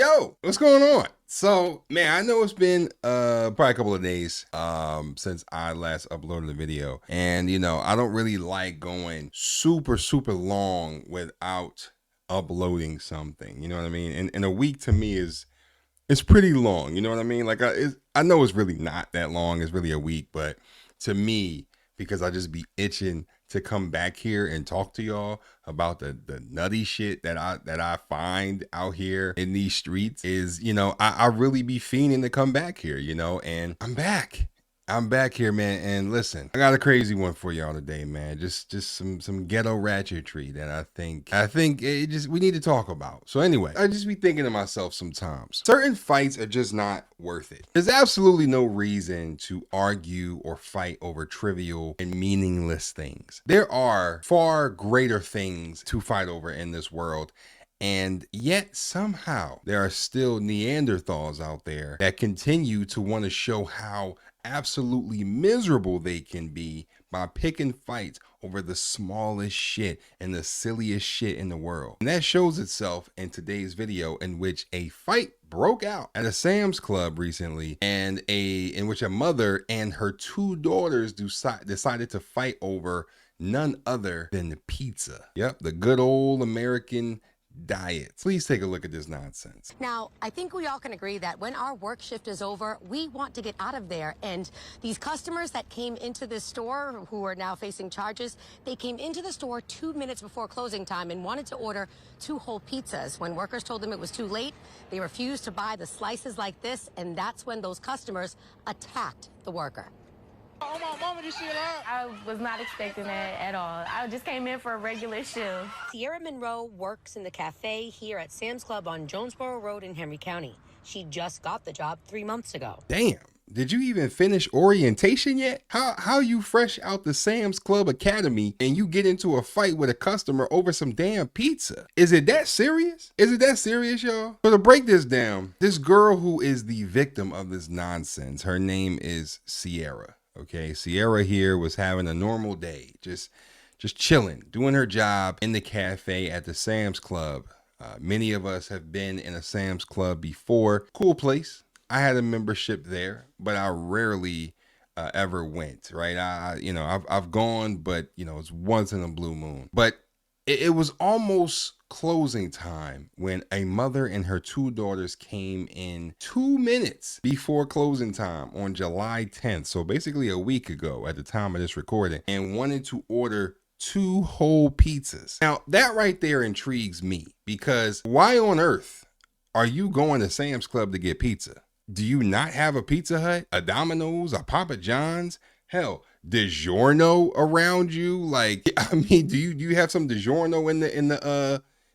Yo, what's going on? So, man, I know it's been probably a couple of days since I last uploaded a video. And, you know, I don't really like going super long without uploading something. You know what I mean? And a week to me is it's pretty long. You know what I mean? Like I know it's really not that long. It's really a week, but to me, because I just be itching to come back here and talk to y'all about the nutty shit that I find out here in these streets, is, you know, I really be fiending to come back here, you know, and I'm back here, man. And listen, I got a crazy one for y'all today, man. Just some ghetto ratchetry that I think we need to talk about. So anyway, I just be thinking to myself sometimes, certain fights are just not worth it. There's absolutely no reason to argue or fight over trivial and meaningless things. There are far greater things to fight over in this world. And yet somehow there are still Neanderthals out there that continue to want to show how absolutely miserable they can be by picking fights over the smallest shit and the silliest shit in the world. And that shows itself in today's video, in which a fight broke out at a Sam's Club recently, and in which a mother and her two daughters decided to fight over none other than the pizza. Yep, the good old American diet. Please take a look at this nonsense. Now, I think we all can agree that when our work shift is over, we want to get out of there. And these customers that came into this store, who are now facing charges, they came into the store 2 minutes before closing time and wanted to order 2 whole pizzas. When workers told them it was too late, they refused to buy the slices like this, and that's when those customers attacked the worker. Oh, my mama, this shit out. I was not expecting that at all. I just came in for a regular shift. Cierra Monroe works in the cafe here at Sam's Club on Jonesboro Road in Henry County. She just got the job 3 months ago. Damn. Did you even finish orientation yet? How you fresh out the Sam's Club Academy and you get into a fight with a customer over some damn pizza? Is it that serious? Is it that serious, y'all? So to break this down, this girl who is the victim of this nonsense, her name is Cierra. Okay, Cierra here was having a normal day, just chilling, doing her job in the cafe at the Sam's Club. Many of us have been in a Sam's Club before. Cool place. I had a membership there, but I rarely ever went. Right? I've gone, but you know, it's once in a blue moon. But it was almost closing time when a mother and her 2 daughters came in 2 minutes before closing time on July 10th. So basically a week ago at the time of this recording, and wanted to order 2 whole pizzas. Now that right there intrigues me, because why on earth are you going to Sam's Club to get pizza? Do you not have a Pizza Hut, a Domino's, a Papa John's? Hell, DiGiorno around you? Like, I mean, do you have some DiGiorno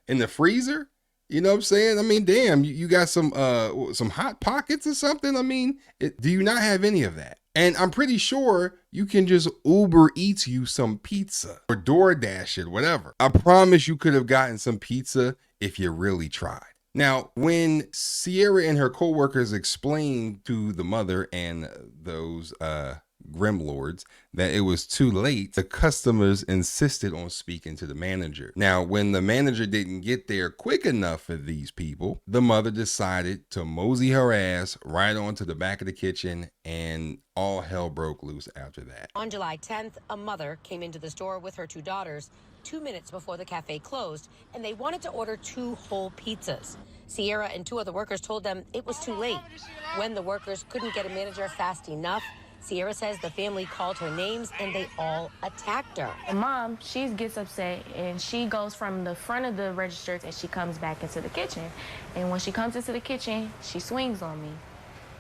in the freezer? You know what I'm saying? I mean, damn, you got some Hot Pockets or something? I mean, do you not have any of that? And I'm pretty sure you can just Uber Eats you some pizza or DoorDash it, whatever. I promise you could have gotten some pizza if you really tried. Now, when Cierra and her coworkers explained to the mother and those Grim Lords that it was too late, the customers insisted on speaking to the manager. Now, when the manager didn't get there quick enough for these people, the mother decided to mosey her ass right onto the back of the kitchen, and all hell broke loose after that. On July 10th, a mother came into the store with her 2 daughters 2 minutes before the cafe closed, and they wanted to order 2 whole pizzas. Cierra and 2 other workers told them it was too late. When the workers couldn't get a manager fast enough, Cierra says the family called her names and they all attacked her. Mom, she gets upset and she goes from the front of the registers and she comes back into the kitchen. And when she comes into the kitchen, she swings on me.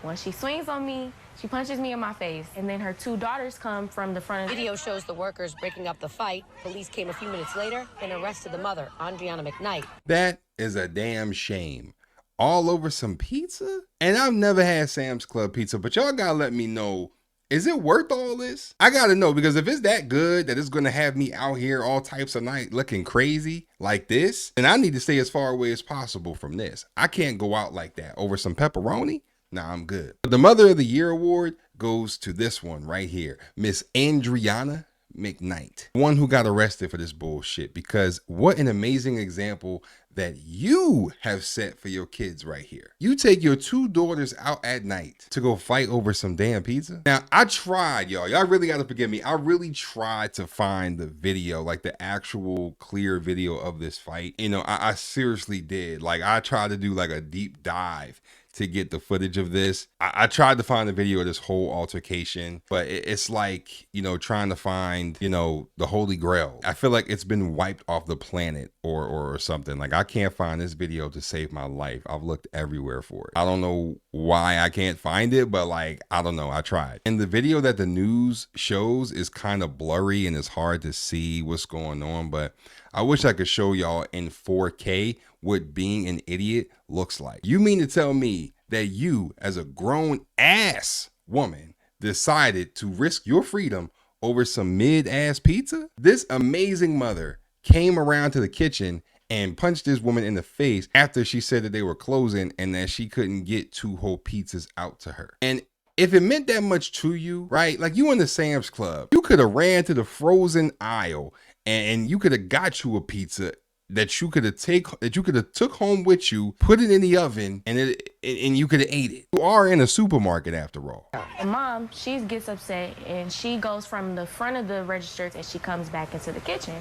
When she swings on me, she punches me in my face. And then her 2 daughters come from the front of the video shows the workers breaking up the fight. Police came a few minutes later and arrested the mother, Andreana Mcknight. That is a damn shame. All over some pizza? And I've never had Sam's Club pizza, but y'all gotta let me know, is it worth all this? I gotta know, because if it's that good that it's gonna have me out here all types of night looking crazy like this, then I need to stay as far away as possible from this. I can't go out like that over some pepperoni. Nah, I'm good. The Mother of the Year award goes to this one right here, Miss Andreana Mcknight, one who got arrested for this bullshit, because what an amazing example that you have set for your kids right here. You take your 2 daughters out at night to go fight over some damn pizza. Now, I tried, y'all really got to forgive me. I really tried to find the video, like the actual clear video of this fight. You know, I seriously did. Like, I tried to do like a deep dive to get the footage of this. I tried to find the video of this whole altercation, but it's like, you know, trying to find, you know, the Holy Grail. I feel like it's been wiped off the planet or something. Like, I can't find this video to save my life. I've looked everywhere for it. I don't know why I can't find it, but like, I don't know. I tried. And the video that the news shows is kind of blurry and it's hard to see what's going on, but I wish I could show y'all in 4K what being an idiot looks like. You mean to tell me that you, as a grown ass woman, decided to risk your freedom over some mid-ass pizza? This amazing mother came around to the kitchen and punched this woman in the face after she said that they were closing and that she couldn't get 2 whole pizzas out to her. And if it meant that much to you, right? Like, you in the Sam's Club, you could have ran to the frozen aisle and you could have got you a pizza that you could have took home with you, put it in the oven, and you could have ate it. You are in a supermarket after all. Mom, she gets upset and she goes from the front of the registers and she comes back into the kitchen.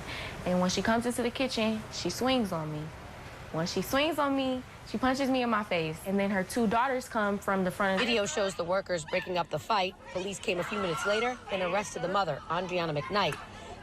And when she comes into the kitchen, she swings on me. When she swings on me, she punches me in my face. And then her 2 daughters come from the front of the Video shows the workers breaking up the fight. Police came a few minutes later and arrested the mother, Andreana Mcknight.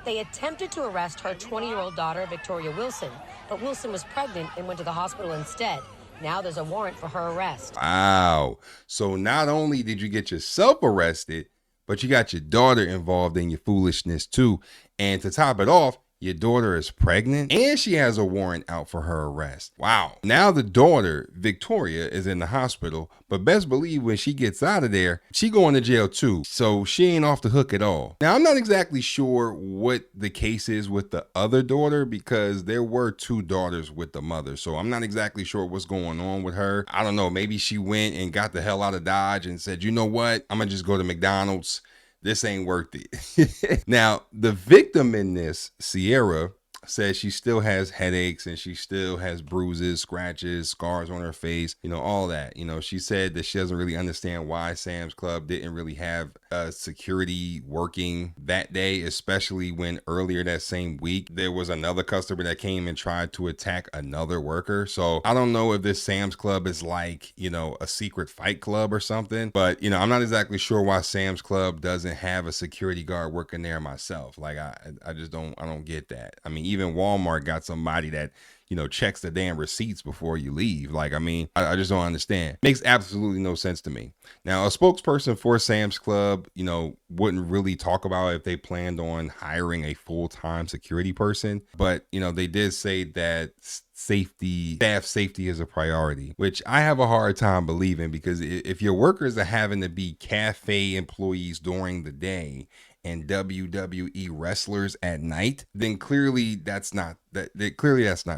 They attempted to arrest her 20-year-old daughter, Victoria Wilson, but Wilson was pregnant and went to the hospital instead. Now there's a warrant for her arrest. Wow. So not only did you get yourself arrested, but you got your daughter involved in your foolishness too. And to top it off, your daughter is pregnant and she has a warrant out for her arrest. Wow. Now the daughter, Victoria, is in the hospital, but best believe when she gets out of there, she going to jail too. So she ain't off the hook at all. Now, I'm not exactly sure what the case is with the other daughter because there were 2 daughters with the mother. So I'm not exactly sure what's going on with her. I don't know. Maybe she went and got the hell out of Dodge and said, you know what? I'm going to just go to McDonald's. This ain't worth it. Now, the victim in this, Cierra, says she still has headaches and she still has bruises, scratches, scars on her face, you know, all that. You know, she said that she doesn't really understand why Sam's Club didn't really have security working that day, especially when earlier that same week, there was another customer that came and tried to attack another worker. So I don't know if this Sam's Club is like, you know, a secret fight club or something, but, you know, I'm not exactly sure why Sam's Club doesn't have a security guard working there myself. Like, I just don't get that. I mean, even Walmart got somebody that, you know, checks the damn receipts before you leave. Like, I mean, I just don't understand. Makes absolutely no sense to me. Now, a spokesperson for Sam's Club, you know, wouldn't really talk about if they planned on hiring a full-time security person, but, you know, they did say that staff safety is a priority, which I have a hard time believing, because if your workers are having to be cafe employees during the day and WWE wrestlers at night, then clearly that's not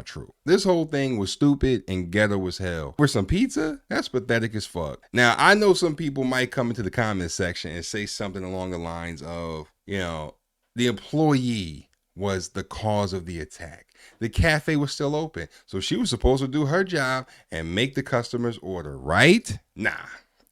true. This whole thing was stupid and ghetto as hell. For some pizza, that's pathetic as fuck. Now, I know some people might come into the comment section and say something along the lines of, you know, the employee was the cause of the attack. The cafe was still open, so she was supposed to do her job and make the customer's order, right? Nah.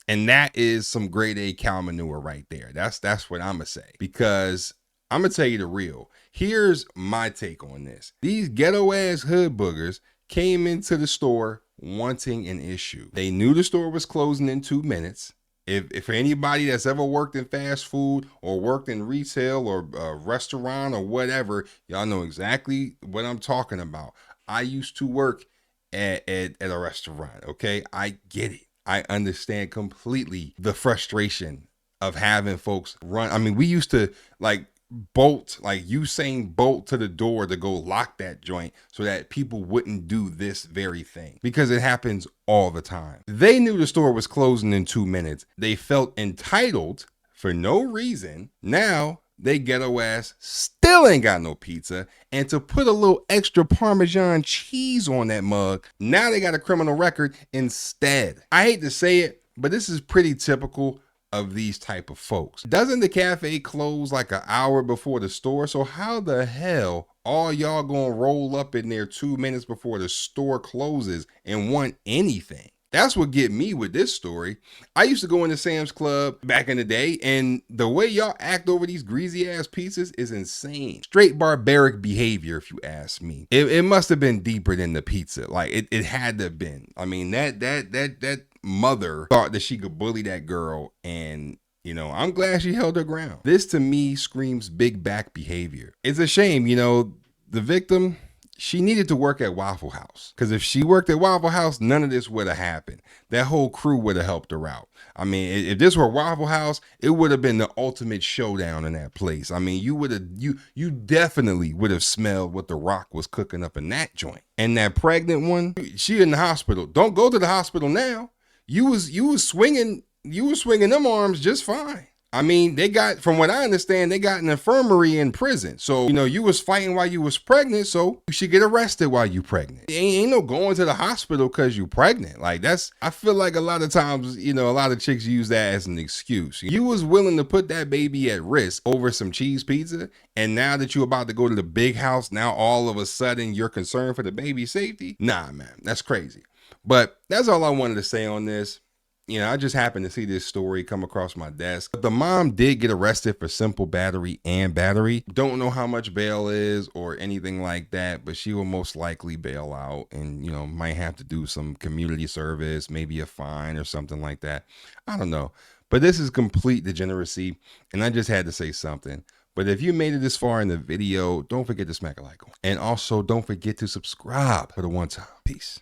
And that is some grade A cow manure right there. That's what I'm gonna say, because I'm gonna tell you the real. Here's my take on this. These ghetto ass hood boogers came into the store wanting an issue. They knew the store was closing in 2 minutes. If for anybody that's ever worked in fast food or worked in retail or a restaurant or whatever, y'all know exactly what I'm talking about. I used to work at a restaurant, okay? I get it. I understand completely the frustration of having folks run. I mean, we used to like Usain Bolt to the door to go lock that joint so that people wouldn't do this very thing, because it happens all the time. They knew the store was closing in 2 minutes. They felt entitled for no reason. Now they ghetto ass still ain't got no pizza, and to put a little extra Parmesan cheese on that mug, now they got a criminal record instead. I hate to say it, but this is pretty typical of these type of folks. Doesn't the cafe close like an hour before the store? So how the hell all y'all gonna roll up in there 2 minutes before the store closes and want anything? That's what get me with this story. I used to go into Sam's Club back in the day, and the way y'all act over these greasy ass pizzas is insane. Straight barbaric behavior, if you ask me. It must have been deeper than the pizza. Like it had to have been. I mean, that mother thought that she could bully that girl, and you know, I'm glad she held her ground. This to me screams big back behavior. It's a shame, you know, the victim, she needed to work at Waffle House, because if she worked at Waffle House, none of this would have happened. That whole crew would have helped her out. I mean, if this were Waffle House, it would have been the ultimate showdown in that place. I mean, you definitely would have smelled what The Rock was cooking up in that joint. And that pregnant one, she in the hospital. Don't go to the hospital now. You was swinging them arms just fine. I mean, they got, from what I understand, they got an infirmary in prison. So, you know, you was fighting while you was pregnant, so you should get arrested while you pregnant. Ain't no going to the hospital because you pregnant. Like, that's, I feel like a lot of times, you know, a lot of chicks use that as an excuse. You was willing to put that baby at risk over some cheese pizza, and now that you're about to go to the big house, now all of a sudden you're concerned for the baby's safety? Nah, man, that's crazy. But that's all I wanted to say on this. You know, I just happened to see this story come across my desk. But the mom did get arrested for simple battery and battery. Don't know how much bail is or anything like that, but she will most likely bail out and, you know, might have to do some community service, maybe a fine or something like that. I don't know. But this is complete degeneracy, and I just had to say something. But if you made it this far in the video, don't forget to smack a like. And also don't forget to subscribe for the one time. Peace.